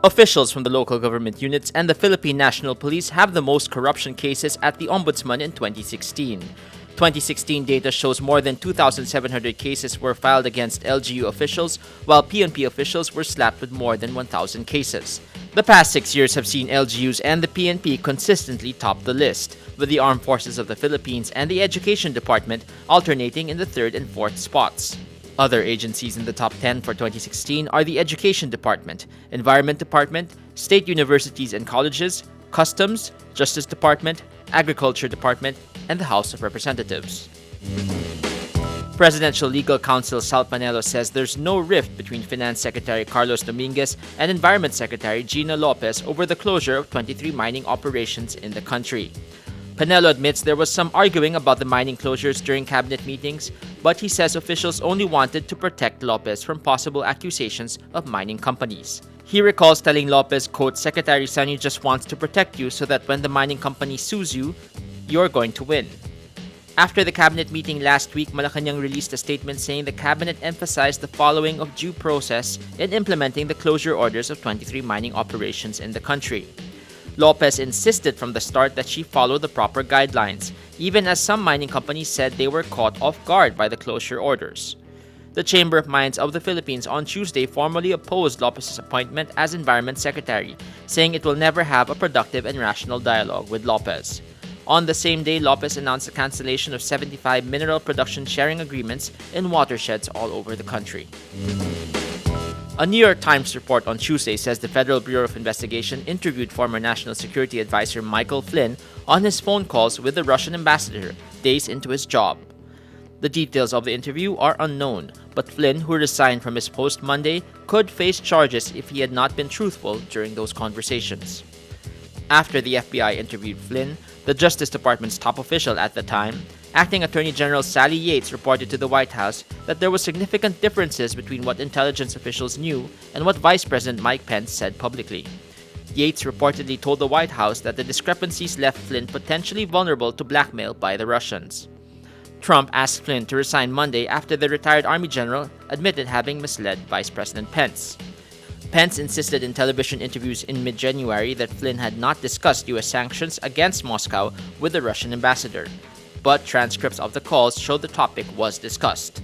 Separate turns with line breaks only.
Officials from the local government units and the Philippine National Police have the most corruption cases at the Ombudsman in 2016. 2016 data shows more than 2,700 cases were filed against LGU officials, while PNP officials were slapped with more than 1,000 cases. The past 6 years have seen LGUs and the PNP consistently top the list, with the Armed Forces of the Philippines and the Education Department alternating in the 3rd and 4th spots. Other agencies in the top 10 for 2016 are the Education Department, Environment Department, State Universities and Colleges, Customs, Justice Department, Agriculture Department, and the House of Representatives. Presidential Legal Counsel Salvador Panelo says there's no rift between Finance Secretary Carlos Dominguez and Environment Secretary Gina Lopez over the closure of 23 mining operations in the country. Panelo admits there was some arguing about the mining closures during cabinet meetings, but he says officials only wanted to protect Lopez from possible accusations of mining companies. He recalls telling Lopez, quote, "Secretary Sunny just wants to protect you so that when the mining company sues you, you're going to win." After the cabinet meeting last week, Malacanang released a statement saying the cabinet emphasized the following of due process in implementing the closure orders of 23 mining operations in the country. Lopez insisted from the start that she follow the proper guidelines, even as some mining companies said they were caught off guard by the closure orders. The Chamber of Mines of the Philippines on Tuesday formally opposed Lopez's appointment as Environment Secretary, saying it will never have a productive and rational dialogue with Lopez. On the same day, Lopez announced the cancellation of 75 mineral production sharing agreements in watersheds all over the country. A New York Times report on Tuesday says the Federal Bureau of Investigation interviewed former National Security Adviser Michael Flynn on his phone calls with the Russian ambassador days into his job. The details of the interview are unknown, but Flynn, who resigned from his post Monday, could face charges if he had not been truthful during those conversations. After the FBI interviewed Flynn, the Justice Department's top official at the time, Acting Attorney General Sally Yates, reported to the White House that there were significant differences between what intelligence officials knew and what Vice President Mike Pence said publicly. Yates reportedly told the White House that the discrepancies left Flynn potentially vulnerable to blackmail by the Russians. Trump asked Flynn to resign Monday after the retired Army general admitted having misled Vice President Pence. Pence insisted in television interviews in mid-January that Flynn had not discussed U.S. sanctions against Moscow with the Russian ambassador, but transcripts of the calls showed the topic was discussed.